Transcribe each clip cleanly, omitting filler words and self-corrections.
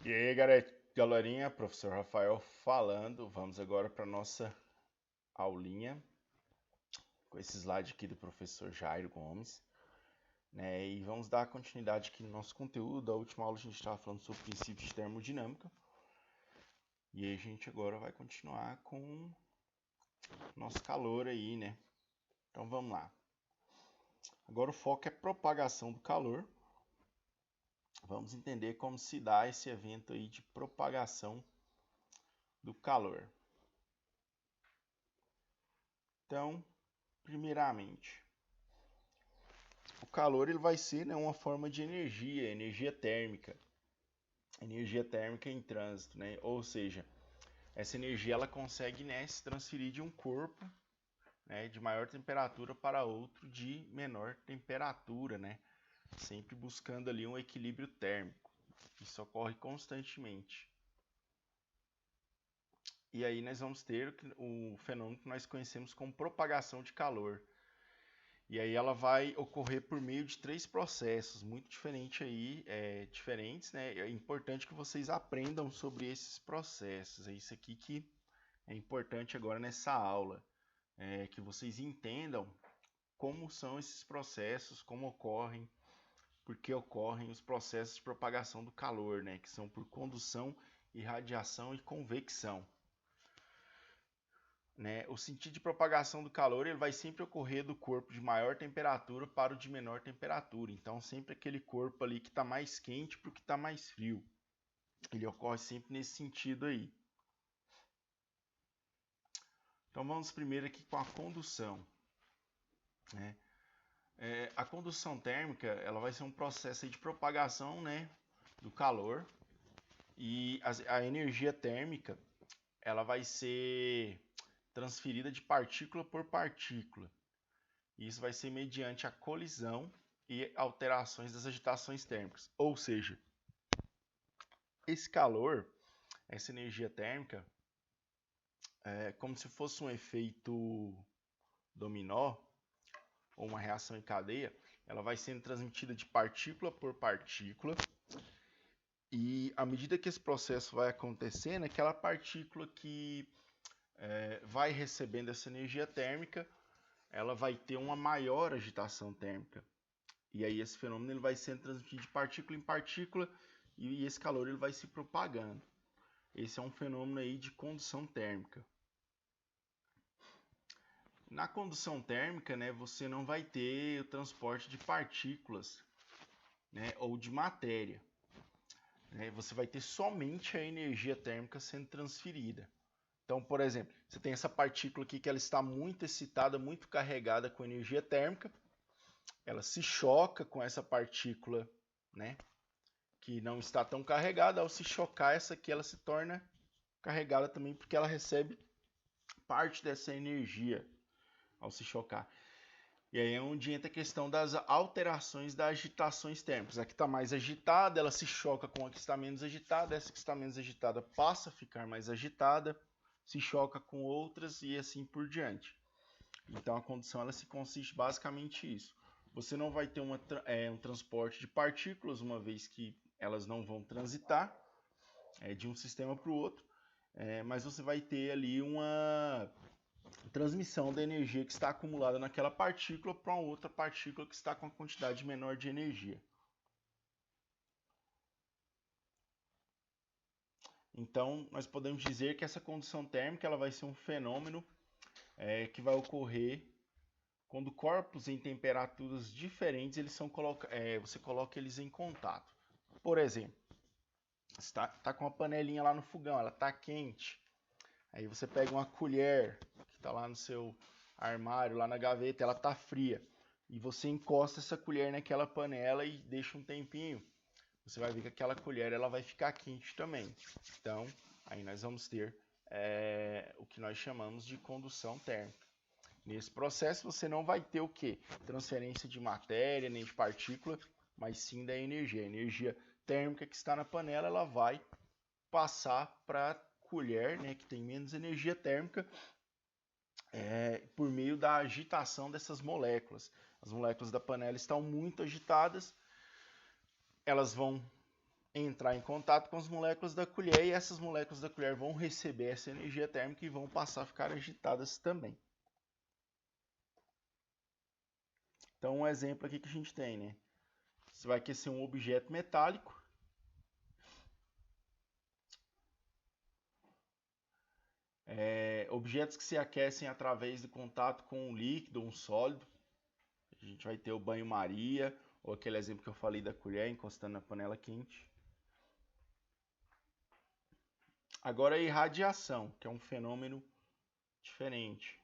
E aí, galerinha, professor Rafael falando. Vamos agora para nossa aulinha com esse slide aqui do professor Jairo Gomes, né? E vamos dar continuidade aqui no nosso conteúdo. Da última aula a gente estava falando sobre princípios de termodinâmica. E aí a gente agora vai continuar com nosso calor aí, né? Então vamos lá. Agora o foco é propagação do calor. Vamos entender como se dá esse evento aí de propagação do calor. Então, primeiramente, o calor ele vai ser, né, uma forma de energia térmica em trânsito, né? Ou seja, essa energia ela consegue, né, se transferir de um corpo, né, de maior temperatura para outro de menor temperatura, né? Sempre buscando ali um equilíbrio térmico. Isso ocorre constantemente. E aí nós vamos ter o fenômeno que nós conhecemos como propagação de calor. E aí ela vai ocorrer por meio de três processos muito diferentes, né? É importante que vocês aprendam sobre esses processos. É isso aqui que é importante agora nessa aula, que vocês entendam como são esses processos, como ocorrem, por que ocorrem os processos de propagação do calor, né? Que são por condução, irradiação e convecção. Né? O sentido de propagação do calor ele vai sempre ocorrer do corpo de maior temperatura para o de menor temperatura. Então, sempre aquele corpo ali que está mais quente para o que está mais frio. Ele ocorre sempre nesse sentido aí. Então, vamos primeiro aqui com a condução. Né? A condução térmica ela vai ser um processo aí de propagação, né, do calor. E a energia térmica ela vai ser transferida de partícula por partícula. Isso vai ser mediante a colisão e alterações das agitações térmicas. Ou seja, esse calor, essa energia térmica, é como se fosse um efeito dominó ou uma reação em cadeia, ela vai sendo transmitida de partícula por partícula. E à medida que esse processo vai acontecendo, aquela partícula que vai recebendo essa energia térmica, ela vai ter uma maior agitação térmica. E aí esse fenômeno ele vai sendo transmitido de partícula em partícula e esse calor ele vai se propagando. Esse é um fenômeno aí de condução térmica. Na condução térmica, né, você não vai ter o transporte de partículas, né, ou de matéria. Né, você vai ter somente a energia térmica sendo transferida. Então, por exemplo, você tem essa partícula aqui que ela está muito excitada, muito carregada com energia térmica. Ela se choca com essa partícula, né, que não está tão carregada. Ao se chocar, essa aqui ela se torna carregada também porque ela recebe parte dessa energia ao se chocar. E aí é onde entra a questão das alterações das agitações térmicas. A que está mais agitada, ela se choca com a que está menos agitada. Essa que está menos agitada passa a ficar mais agitada, se choca com outras e assim por diante. Então a condução ela se consiste basicamente nisso. Você não vai ter um transporte de partículas, uma vez que elas não vão transitar de um sistema para o outro, mas você vai ter ali uma transmissão da energia que está acumulada naquela partícula para uma outra partícula que está com uma quantidade menor de energia. Então, nós podemos dizer que essa condução térmica ela vai ser um fenômeno que vai ocorrer quando corpos em temperaturas diferentes você coloca eles em contato. Por exemplo, você tá com uma panelinha lá no fogão, ela está quente. Aí você pega uma colher que está lá no seu armário, lá na gaveta, ela está fria. E você encosta essa colher naquela panela e deixa um tempinho. Você vai ver que aquela colher ela vai ficar quente também. Então, aí nós vamos ter o que nós chamamos de condução térmica. Nesse processo você não vai ter o quê? Transferência de matéria, nem de partícula, mas sim da energia. A energia térmica que está na panela, ela vai passar para a colher, né, que tem menos energia térmica, por meio da agitação dessas moléculas. As moléculas da panela estão muito agitadas, elas vão entrar em contato com as moléculas da colher e essas moléculas da colher vão receber essa energia térmica e vão passar a ficar agitadas também. Então, um exemplo aqui que a gente tem, né? Você vai aquecer um objeto metálico. Objetos que se aquecem através de contato com um líquido, um sólido. A gente vai ter o banho-maria, ou aquele exemplo que eu falei da colher encostando na panela quente. Agora a irradiação, que é um fenômeno diferente.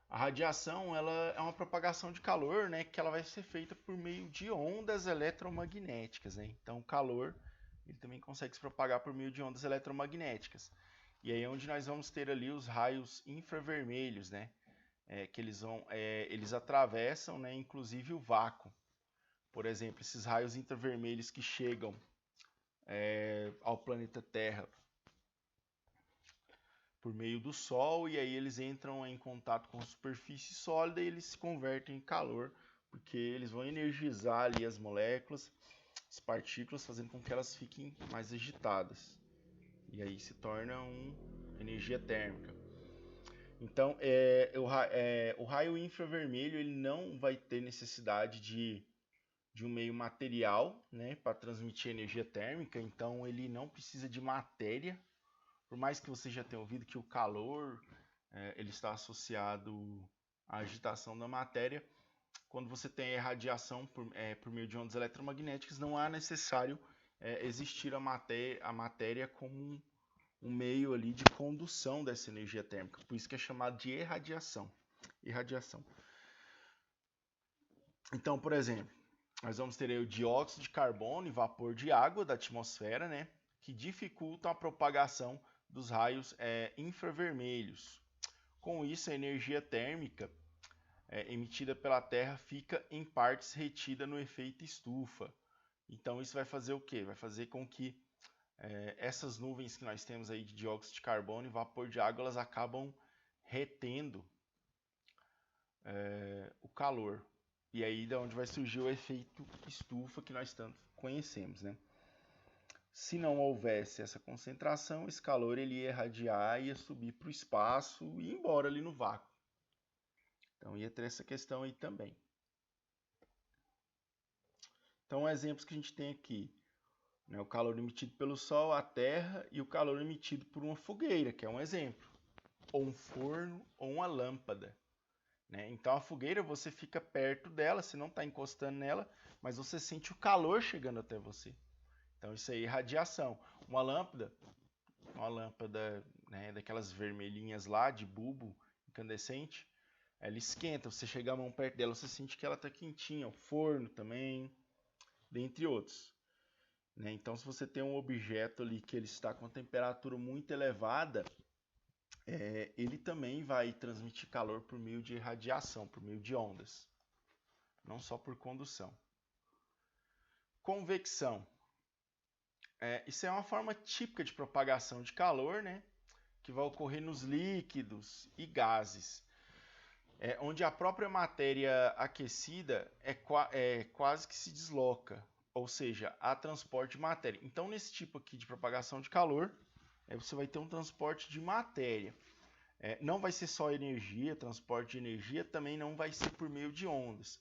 A radiação ela é uma propagação de calor, né, que ela vai ser feita por meio de ondas eletromagnéticas. Né? Então o calor ele também consegue se propagar por meio de ondas eletromagnéticas. E aí é onde nós vamos ter ali os raios infravermelhos, né? Que eles atravessam, né, inclusive o vácuo. Por exemplo, esses raios infravermelhos que chegam ao planeta Terra por meio do Sol, e aí eles entram em contato com a superfície sólida e eles se convertem em calor, porque eles vão energizar ali as moléculas, as partículas, fazendo com que elas fiquem mais agitadas. E aí se torna energia térmica. Então, o raio infravermelho ele não vai ter necessidade de um meio material, né, para transmitir energia térmica, então ele não precisa de matéria. Por mais que você já tenha ouvido que o calor ele está associado à agitação da matéria, quando você tem a irradiação por meio de ondas eletromagnéticas, não é necessário existir a matéria como um meio ali de condução dessa energia térmica. Por isso que é chamado de irradiação. Então, por exemplo, nós vamos ter aí o dióxido de carbono e vapor de água da atmosfera, né, que dificultam a propagação dos raios infravermelhos. Com isso, a energia térmica emitida pela Terra fica em partes retida no efeito estufa. Então isso vai fazer o quê? Vai fazer com que essas nuvens que nós temos aí de dióxido de carbono e vapor de água, elas acabam retendo o calor. E aí de onde vai surgir o efeito estufa que nós tanto conhecemos, né? Se não houvesse essa concentração, esse calor ele ia irradiar, ia subir para o espaço e ir embora ali no vácuo. Então ia ter essa questão aí também. Então, exemplos que a gente tem aqui, né, o calor emitido pelo Sol, a Terra e o calor emitido por uma fogueira, que é um exemplo, ou um forno ou uma lâmpada. Né? Então a fogueira você fica perto dela, você não está encostando nela, mas você sente o calor chegando até você. Então isso aí é radiação. Uma lâmpada, né, daquelas vermelhinhas lá, de bulbo incandescente, ela esquenta, você chega a mão perto dela, você sente que ela está quentinha. O forno também, dentre outros. Né? Então se você tem um objeto ali que ele está com temperatura muito elevada, ele também vai transmitir calor por meio de radiação, por meio de ondas, não só por condução. Convecção. Isso é uma forma típica de propagação de calor, né, que vai ocorrer nos líquidos e gases, onde a própria matéria aquecida quase que se desloca, ou seja, há transporte de matéria. Então, nesse tipo aqui de propagação de calor, você vai ter um transporte de matéria. Não vai ser só energia, transporte de energia também não vai ser por meio de ondas.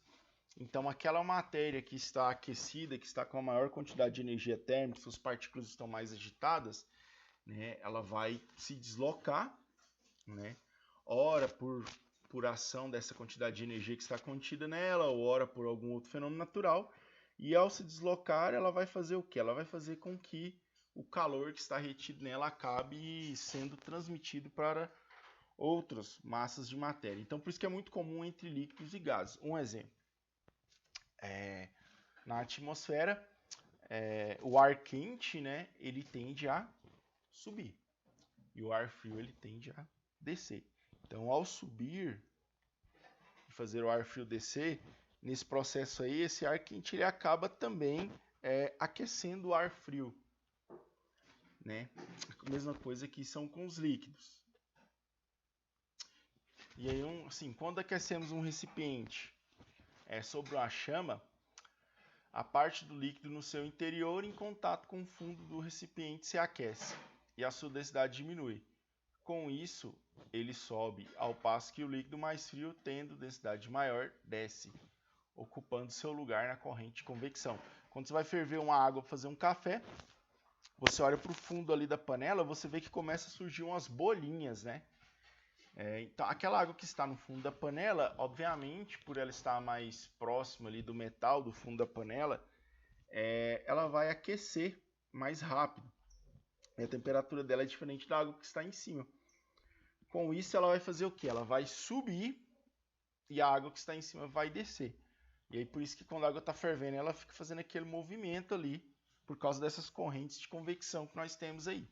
Então, aquela matéria que está aquecida, que está com a maior quantidade de energia térmica, suas partículas estão mais agitadas, né, ela vai se deslocar, né, ora por ação dessa quantidade de energia que está contida nela, ou ora por algum outro fenômeno natural, e ao se deslocar, ela vai fazer o quê? Ela vai fazer com que o calor que está retido nela acabe sendo transmitido para outras massas de matéria. Então, por isso que é muito comum entre líquidos e gases. Um exemplo. Na atmosfera, o ar quente, né, ele tende a subir. E o ar frio, ele tende a descer. Então, ao subir e fazer o ar frio descer, nesse processo aí, esse ar quente ele acaba também aquecendo o ar frio. Né? A mesma coisa que são com os líquidos. E aí, assim, quando aquecemos um recipiente sobre uma chama, a parte do líquido no seu interior em contato com o fundo do recipiente se aquece e a sua densidade diminui. Com isso, ele sobe, ao passo que o líquido mais frio, tendo densidade maior, desce, ocupando seu lugar na corrente de convecção. Quando você vai ferver uma água para fazer um café, você olha para o fundo ali da panela, você vê que começa a surgir umas bolinhas, né? Então, aquela água que está no fundo da panela, obviamente, por ela estar mais próxima ali do metal do fundo da panela, ela vai aquecer mais rápido. E a temperatura dela é diferente da água que está em cima. Com isso, ela vai fazer o quê? Ela vai subir e a água que está em cima vai descer. E aí, por isso que quando a água está fervendo, ela fica fazendo aquele movimento ali, por causa dessas correntes de convecção que nós temos aí.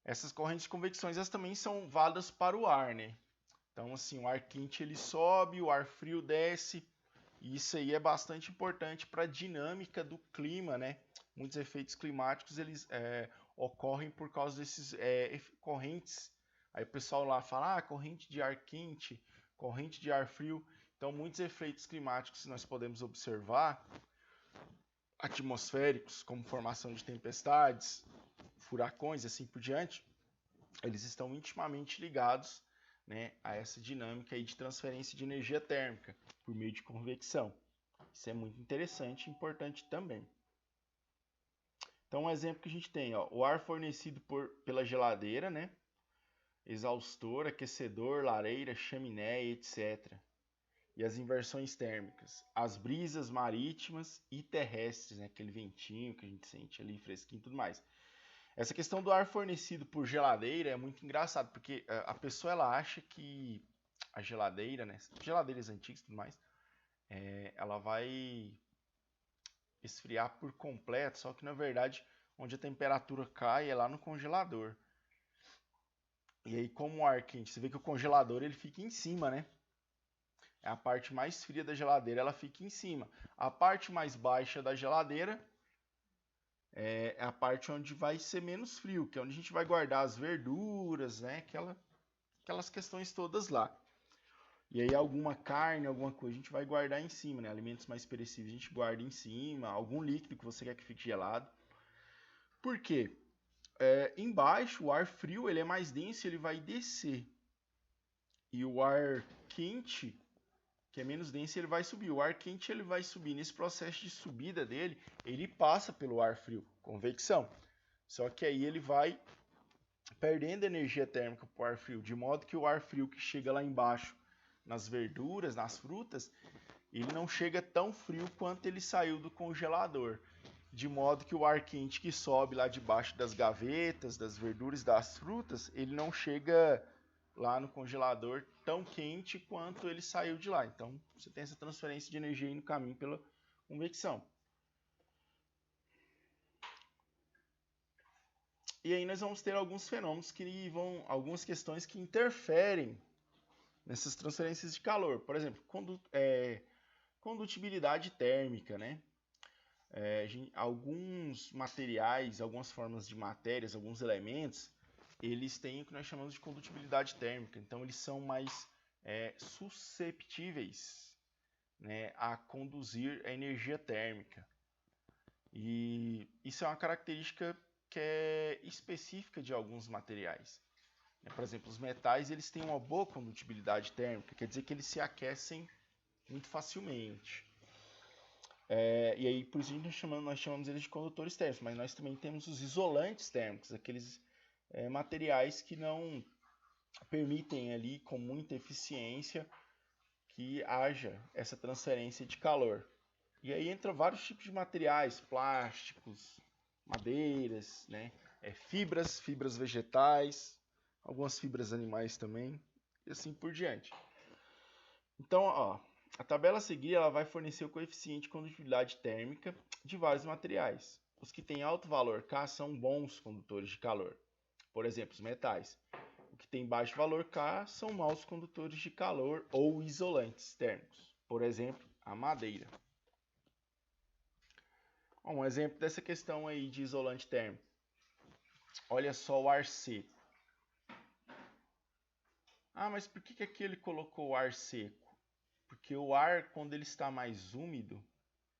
Essas correntes de convecção, elas também são válidas para o ar, né? Então, assim, o ar quente ele sobe, o ar frio desce, e isso aí é bastante importante para a dinâmica do clima, né? Muitos efeitos climáticos, eles ocorrem por causa desses correntes. Aí o pessoal lá fala, corrente de ar quente, corrente de ar frio. Então, muitos efeitos climáticos que nós podemos observar, atmosféricos, como formação de tempestades, furacões e assim por diante, eles estão intimamente ligados, né, a essa dinâmica aí de transferência de energia térmica por meio de convecção. Isso é muito interessante e importante também. Então, um exemplo que a gente tem, o ar fornecido pela geladeira, né, exaustor, aquecedor, lareira, chaminé, etc. E as inversões térmicas, as brisas marítimas e terrestres, né, aquele ventinho que a gente sente ali, fresquinho e tudo mais. Essa questão do ar fornecido por geladeira é muito engraçado, porque a pessoa ela acha que a geladeira, né, geladeiras antigas e tudo mais, ela vai esfriar por completo, só que na verdade onde a temperatura cai é lá no congelador. E aí como o ar quente, você vê que o congelador ele fica em cima, né? É a parte mais fria da geladeira, ela fica em cima. A parte mais baixa da geladeira é a parte onde vai ser menos frio, que é onde a gente vai guardar as verduras, né? Aquelas questões todas lá. E aí alguma carne, alguma coisa, a gente vai guardar em cima, né? Alimentos mais perecíveis a gente guarda em cima, algum líquido que você quer que fique gelado. Por quê? Embaixo, o ar frio ele é mais denso, ele vai descer. E o ar quente, que é menos denso, ele vai subir. O ar quente ele vai subir. Nesse processo de subida dele, ele passa pelo ar frio, convecção. Só que aí ele vai perdendo energia térmica para o ar frio, de modo que o ar frio que chega lá embaixo, nas verduras, nas frutas, ele não chega tão frio quanto ele saiu do congelador. De modo que o ar quente que sobe lá debaixo das gavetas, das verduras, das frutas, ele não chega lá no congelador tão quente quanto ele saiu de lá. Então, você tem essa transferência de energia aí no caminho pela convecção. E aí nós vamos ter alguns fenômenos algumas questões que interferem nessas transferências de calor. Por exemplo, condutibilidade térmica, né? Alguns materiais, algumas formas de matérias, alguns elementos, eles têm o que nós chamamos de condutibilidade térmica. Então, eles são mais susceptíveis, né, a conduzir a energia térmica. E isso é uma característica que é específica de alguns materiais. Por exemplo, os metais eles têm uma boa condutibilidade térmica, quer dizer que eles se aquecem muito facilmente. E aí, por isso nós chamamos eles de condutores térmicos, mas nós também temos os isolantes térmicos, aqueles materiais que não permitem ali com muita eficiência que haja essa transferência de calor. E aí entra vários tipos de materiais, plásticos, madeiras, né? Fibras vegetais, algumas fibras animais também, e assim por diante. Então, a tabela a seguir ela vai fornecer o coeficiente de condutibilidade térmica de vários materiais. Os que têm alto valor K são bons condutores de calor. Por exemplo, os metais. O que tem baixo valor K são maus condutores de calor ou isolantes térmicos. Por exemplo, a madeira. Um exemplo dessa questão aí de isolante térmico. Olha só o ar seco. Mas por que aqui ele colocou o ar seco? Porque o ar, quando ele está mais úmido,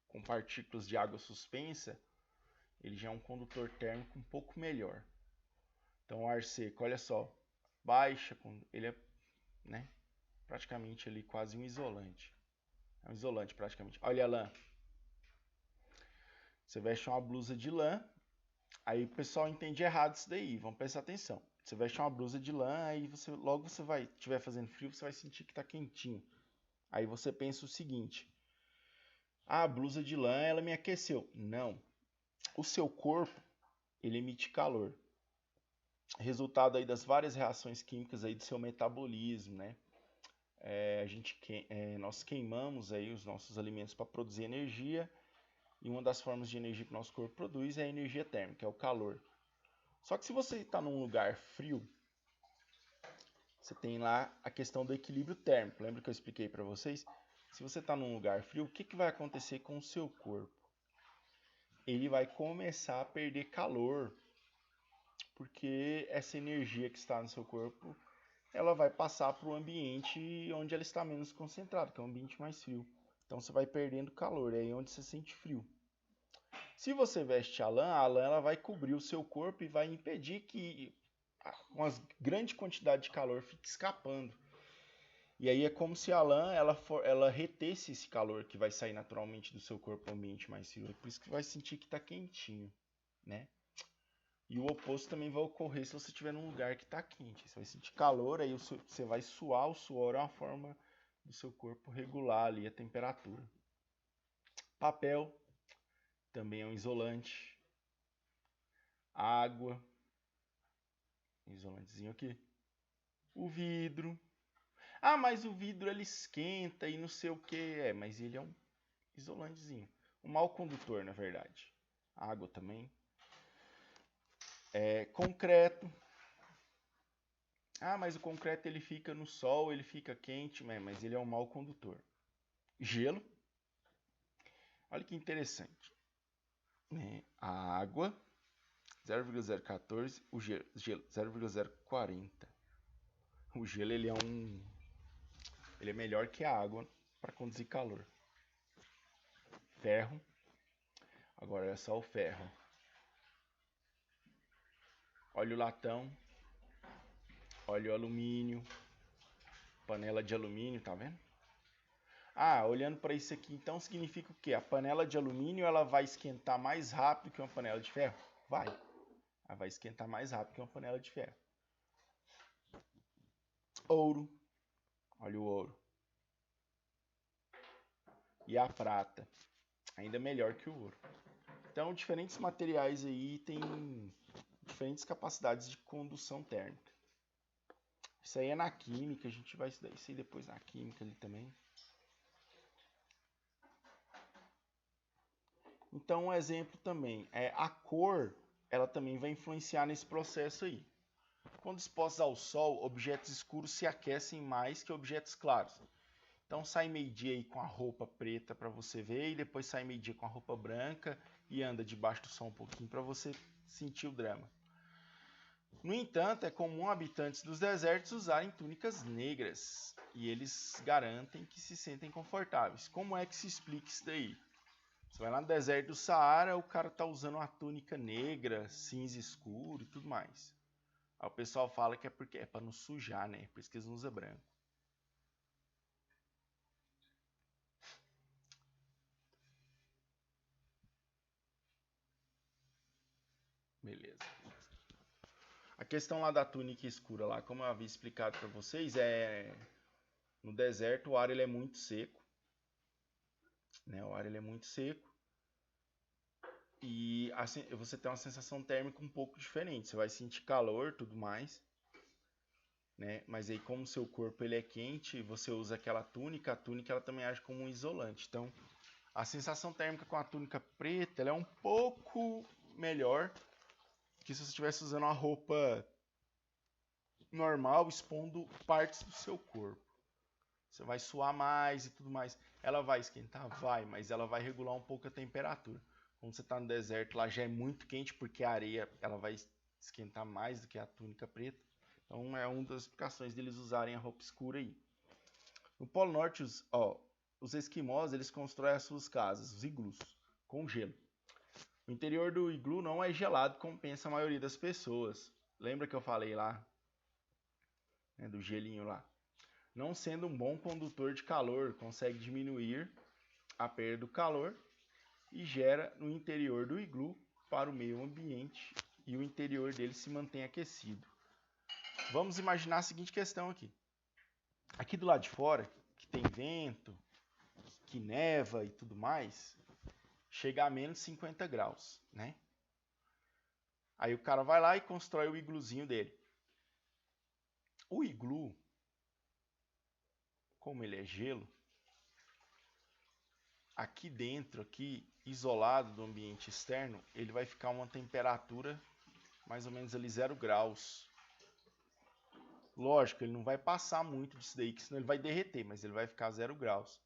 com partículas de água suspensa, ele já é um condutor térmico um pouco melhor. Então, o ar seco, olha só, baixa, ele é, né, praticamente ali quase um isolante. É um isolante praticamente. Olha a lã. Você veste uma blusa de lã, aí o pessoal entende errado isso daí, vamos prestar atenção. Você veste uma blusa de lã, aí logo você vai, estiver fazendo frio, você vai sentir que está quentinho. Aí você pensa o seguinte: a blusa de lã, ela me aqueceu. Não. O seu corpo, ele emite calor. Resultado aí das várias reações químicas aí do seu metabolismo, né? Nós queimamos aí os nossos alimentos para produzir energia, e uma das formas de energia que o nosso corpo produz é a energia térmica, é o calor. Só que se você está num lugar frio, você tem lá a questão do equilíbrio térmico. Lembra que eu expliquei para vocês? Se você está num lugar frio, o que vai acontecer com o seu corpo? Ele vai começar a perder calor, porque essa energia que está no seu corpo, ela vai passar para o ambiente onde ela está menos concentrada, que é um ambiente mais frio. Então você vai perdendo calor, é aí onde você sente frio. Se você veste a lã ela vai cobrir o seu corpo e vai impedir que uma grande quantidade de calor fique escapando. E aí é como se a lã ela retesse esse calor que vai sair naturalmente do seu corpo no ambiente mais frio. É por isso que vai sentir que está quentinho, né? E o oposto também vai ocorrer se você estiver num lugar que está quente. Você vai sentir calor, aí você vai suar. O suor é uma forma do seu corpo regular ali a temperatura. Papel também é um isolante. Água, isolantezinho aqui. O vidro. Ah, mas o vidro ele esquenta e não sei o que. Mas ele é um isolantezinho. Um mau condutor, na verdade. Água também. Concreto. Ah, mas o concreto ele fica no sol, ele fica quente, mas ele é um mau condutor. Gelo. Olha que interessante. A água, 0,014, o gelo, 0,040. O gelo ele é melhor que a água para conduzir calor. Ferro. Agora é só o ferro. Óleo latão. Óleo alumínio. Panela de alumínio, tá vendo? Ah, olhando para isso aqui, então significa o quê? A panela de alumínio ela vai esquentar mais rápido que uma panela de ferro? Vai. Ela vai esquentar mais rápido que uma panela de ferro. Ouro. Olha o ouro. E a prata. Ainda melhor que o ouro. Então, diferentes materiais aí têm diferentes capacidades de condução térmica. Isso aí é na química, a gente vai estudar isso aí depois na química ali também. Então, um exemplo também é a cor, ela também vai influenciar nesse processo aí. Quando expostos ao sol, objetos escuros se aquecem mais que objetos claros. Então sai meio-dia aí com a roupa preta para você ver, e depois sai meio-dia com a roupa branca e anda debaixo do sol um pouquinho para você sentir o drama. No entanto, é comum habitantes dos desertos usarem túnicas negras, e eles garantem que se sentem confortáveis. Como é que se explica isso daí? Você vai lá no deserto do Saara, o cara tá usando uma túnica negra, cinza escuro e tudo mais. Aí o pessoal fala que é porque é para não sujar, né? Por isso que eles não usam branco. Beleza. A questão lá da túnica escura lá, como eu havia explicado para vocês, no deserto o ar ele é muito seco, né? O ar ele é muito seco e assim, você tem uma sensação térmica um pouco diferente. Você vai sentir calor, tudo mais, né? Mas aí como o seu corpo ele é quente, você usa aquela túnica, a túnica ela também age como um isolante. Então, a sensação térmica com a túnica preta, ela é um pouco melhor que se você estivesse usando uma roupa normal, expondo partes do seu corpo. Você vai suar mais e tudo mais. Ela vai esquentar? Vai, mas ela vai regular um pouco a temperatura. Quando você está no deserto, lá já é muito quente, porque a areia ela vai esquentar mais do que a túnica preta. Então é uma das explicações deles usarem a roupa escura aí. No Polo Norte, os esquimós, eles constroem as suas casas, os iglus, com gelo. O interior do iglu não é gelado, como pensa a maioria das pessoas. Lembra que eu falei lá, né, do gelinho lá? Não sendo um bom condutor de calor, consegue diminuir a perda do calor e gera no interior do iglu para o meio ambiente e o interior dele se mantém aquecido. Vamos imaginar a seguinte questão aqui. Aqui do lado de fora, que tem vento, que neva e tudo mais, chega a menos 50 graus, né? Aí o cara vai lá e constrói o igluzinho dele. O iglu, como ele é gelo, aqui dentro, aqui isolado do ambiente externo, ele vai ficar uma temperatura mais ou menos ali 0 graus. Lógico, ele não vai passar muito disso daí, que senão ele vai derreter, mas ele vai ficar 0 graus.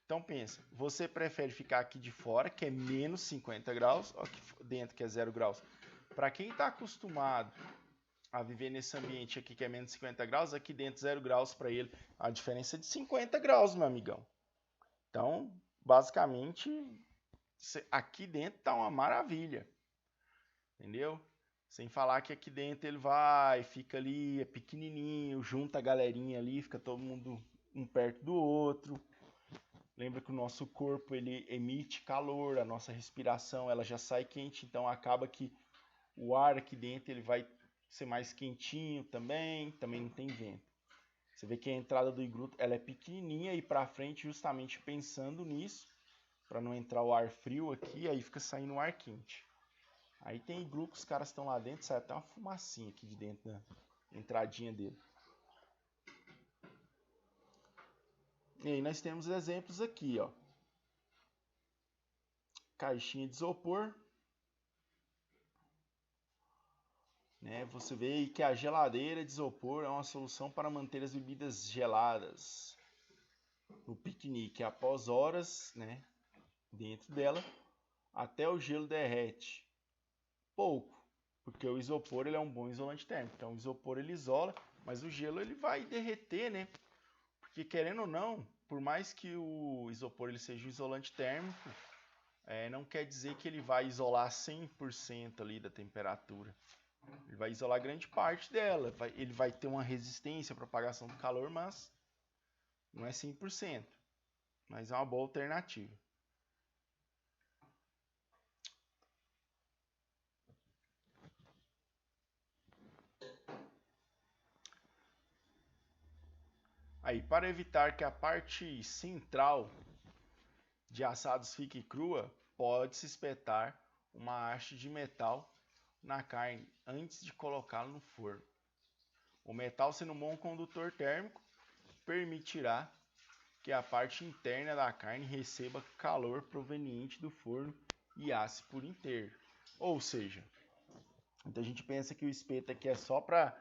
Então pensa, você prefere ficar aqui de fora, que é menos 50 graus, ou aqui dentro, que é 0 graus? Para quem está acostumado a viver nesse ambiente aqui, que é menos 50 graus, aqui dentro 0 graus para ele, a diferença é de 50 graus, meu amigão. Então, basicamente, aqui dentro tá uma maravilha, entendeu? Sem falar que aqui dentro ele vai, fica ali, é pequenininho, junta a galerinha ali, fica todo mundo um perto do outro. Lembra que o nosso corpo ele emite calor, a nossa respiração ela já sai quente, então acaba que o ar aqui dentro ele vai ser mais quentinho também não tem vento. Você vê que a entrada do iglu ela é pequenininha e para frente justamente pensando nisso, para não entrar o ar frio aqui, aí fica saindo o ar quente. Aí tem iglu que os caras estão lá dentro, sai até uma fumacinha aqui de dentro da entradinha dele. E aí nós temos exemplos aqui, ó. Caixinha de isopor. Né? Você vê aí que a geladeira de isopor é uma solução para manter as bebidas geladas no piquenique após horas, né, dentro dela, até o gelo derrete. Pouco, porque o isopor ele é um bom isolante térmico. Então o isopor ele isola, mas o gelo ele vai derreter, né? Porque querendo ou não, por mais que o isopor ele seja um isolante térmico, não quer dizer que ele vai isolar 100% ali da temperatura. Ele vai isolar grande parte dela. Ele vai ter uma resistência à propagação do calor, mas não é 100%. Mas é uma boa alternativa. Aí, para evitar que a parte central de assados fique crua, pode-se espetar uma haste de metal na carne antes de colocá-la no forno. O metal, sendo um bom condutor térmico, permitirá que a parte interna da carne receba calor proveniente do forno e asse por inteiro. Ou seja, muita gente pensa que o espeto aqui é só para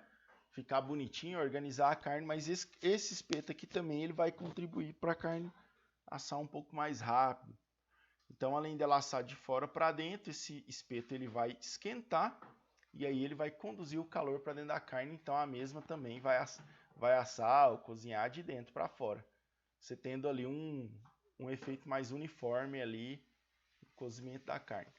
ficar bonitinho, organizar a carne, mas esse espeto aqui também ele vai contribuir para a carne assar um pouco mais rápido. Então, além dela assar de fora para dentro, esse espeto ele vai esquentar e aí ele vai conduzir o calor para dentro da carne, então a mesma também vai assar ou cozinhar de dentro para fora. Você tendo ali um efeito mais uniforme ali no cozimento da carne.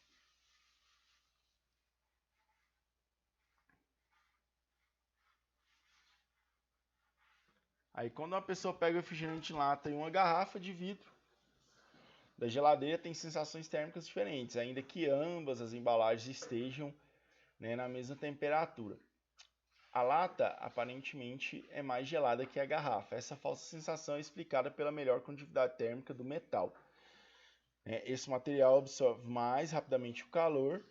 Aí quando uma pessoa pega o refrigerante em lata e uma garrafa de vidro da geladeira, tem sensações térmicas diferentes, ainda que ambas as embalagens estejam, né, na mesma temperatura. A lata aparentemente é mais gelada que a garrafa. Essa falsa sensação é explicada pela melhor condutividade térmica do metal. Esse material absorve mais rapidamente o calor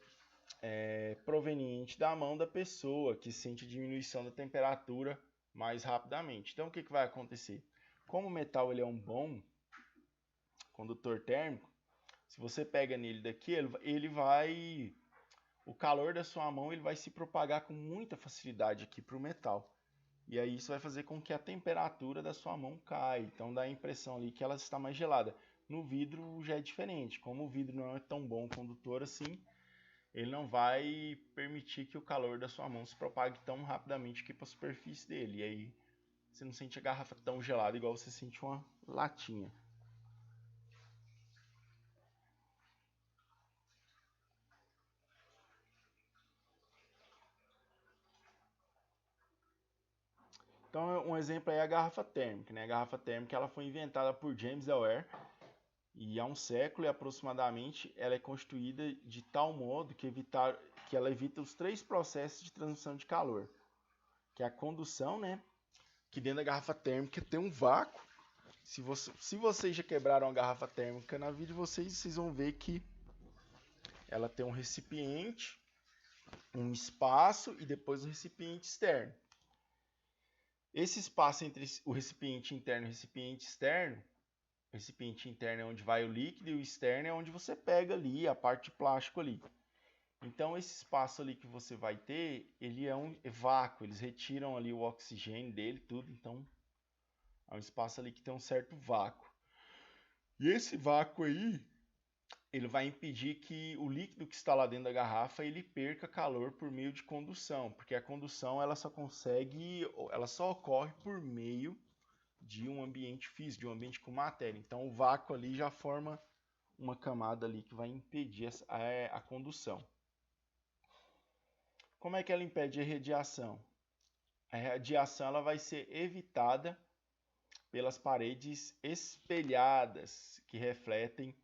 proveniente da mão da pessoa, que sente diminuição da temperatura mais rapidamente. Então, o que vai acontecer? Como o metal ele é um bom condutor térmico, se você pega nele daqui, ele vai... O calor da sua mão ele vai se propagar com muita facilidade aqui para o metal. E aí isso vai fazer com que a temperatura da sua mão caia. Então dá a impressão ali que ela está mais gelada. No vidro já é diferente. Como o vidro não é tão bom condutor assim, ele não vai permitir que o calor da sua mão se propague tão rapidamente aqui para a superfície dele. E aí você não sente a garrafa tão gelada igual você sente uma latinha. Então, um exemplo aí é a garrafa térmica, né? A garrafa térmica ela foi inventada por James Dewar e há um século e aproximadamente ela é constituída de tal modo que ela evita os 3 processos de transmissão de calor, que é a condução, né? Que dentro da garrafa térmica tem um vácuo. Se vocês já quebraram a garrafa térmica na vida de vocês, vocês vão ver que ela tem um recipiente, um espaço e depois o recipiente externo. Esse espaço entre o recipiente interno e o recipiente externo, o recipiente interno é onde vai o líquido e o externo é onde você pega ali a parte de plástico ali. Então esse espaço ali que você vai ter, ele é um vácuo, eles retiram ali o oxigênio dele, tudo, então é um espaço ali que tem um certo vácuo. E esse vácuo aí, ele vai impedir que o líquido que está lá dentro da garrafa ele perca calor por meio de condução, porque a condução ela só ocorre por meio de um ambiente físico, de um ambiente com matéria. Então o vácuo ali já forma uma camada ali que vai impedir a condução. Como é que ela impede a radiação? A radiação ela vai ser evitada pelas paredes espelhadas que refletem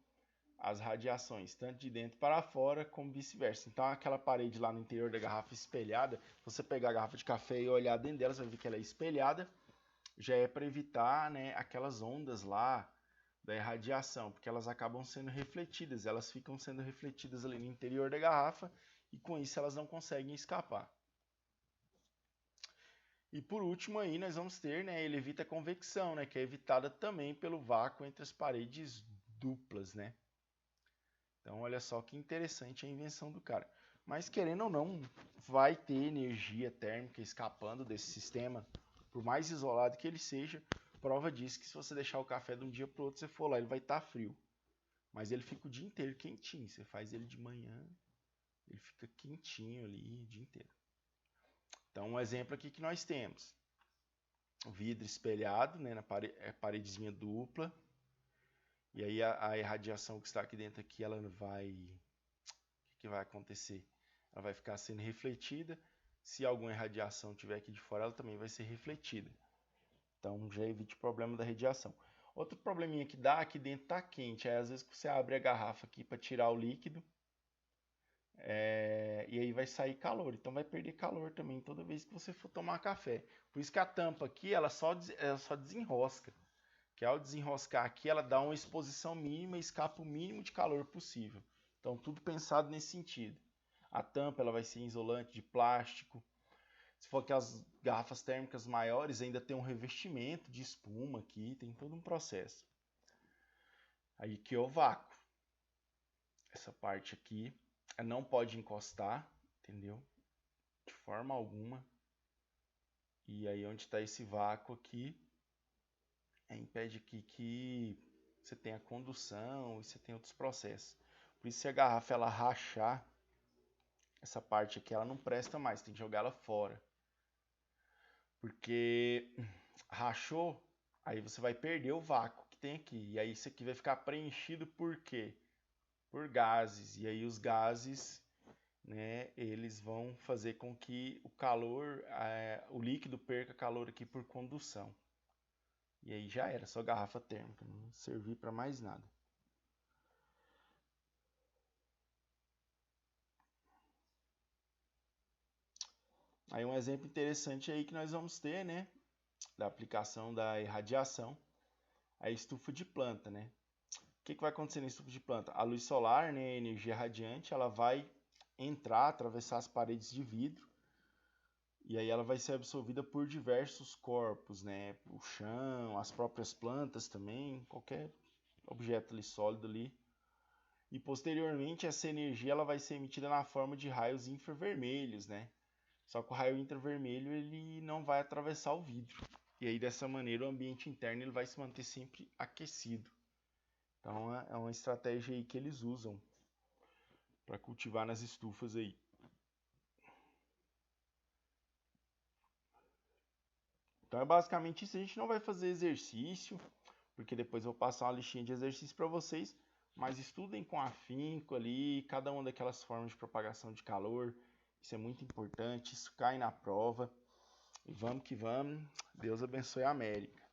as radiações, tanto de dentro para fora como vice-versa. Então aquela parede lá no interior da garrafa espelhada, se você pegar a garrafa de café e olhar dentro dela, você vai ver que ela é espelhada, já é para evitar, né, aquelas ondas lá da irradiação, porque elas acabam sendo refletidas, elas ficam sendo refletidas ali no interior da garrafa e com isso elas não conseguem escapar. E por último aí nós vamos ter, né, ele evita a convecção, né, que é evitada também pelo vácuo entre as paredes duplas, né? Então olha só que interessante a invenção do cara. Mas querendo ou não, vai ter energia térmica escapando desse sistema, por mais isolado que ele seja. Prova disso que se você deixar o café de um dia para o outro, você for lá, ele vai estar frio. Mas ele fica o dia inteiro quentinho. Você faz ele de manhã, ele fica quentinho ali o dia inteiro. Então, um exemplo aqui que nós temos. O vidro espelhado, né, na paredezinha dupla. E aí a irradiação que está aqui dentro aqui, ela vai... O que vai acontecer? Ela vai ficar sendo refletida. Se alguma irradiação tiver aqui de fora, ela também vai ser refletida. Então, já evite o problema da radiação. Outro probleminha que dá, aqui dentro está quente. Aí, às vezes, você abre a garrafa aqui para tirar o líquido. E aí vai sair calor. Então, vai perder calor também toda vez que você for tomar café. Por isso que a tampa aqui, ela só desenrosca. Que ao desenroscar aqui, ela dá uma exposição mínima e escapa o mínimo de calor possível. Então, tudo pensado nesse sentido. A tampa ela vai ser isolante de plástico. Se for aquelas garrafas térmicas maiores, ainda tem um revestimento de espuma aqui, tem todo um processo. Aí que é o vácuo. Essa parte aqui não pode encostar, entendeu? De forma alguma. E aí onde está esse vácuo aqui, impede aqui que você tenha condução e você tenha outros processos. Por isso se a garrafa ela rachar, essa parte aqui ela não presta mais, tem que jogar ela fora. Porque rachou, aí você vai perder o vácuo que tem aqui. E aí isso aqui vai ficar preenchido por quê? Por gases. E aí os gases, né, eles vão fazer com que o calor, o líquido perca calor aqui por condução. E aí já era, só garrafa térmica, não servir para mais nada. Aí um exemplo interessante aí que nós vamos ter, né, da aplicação da irradiação, a estufa de planta, né? O que vai acontecer na estufa de planta? A luz solar, né, a energia radiante, ela vai entrar, atravessar as paredes de vidro e aí ela vai ser absorvida por diversos corpos, né? O chão, as próprias plantas também, qualquer objeto ali sólido ali. E posteriormente essa energia ela vai ser emitida na forma de raios infravermelhos, né? Só que o raio infravermelho ele não vai atravessar o vidro. E aí dessa maneira o ambiente interno ele vai se manter sempre aquecido. Então é uma estratégia aí que eles usam para cultivar nas estufas aí. Então Então é basicamente isso. A gente não vai fazer exercício, porque depois eu vou passar uma listinha de exercícios para vocês, mas estudem com afinco ali, cada uma daquelas formas de propagação de calor. Isso é muito importante, isso cai na prova. E vamos que vamos. Deus abençoe a América.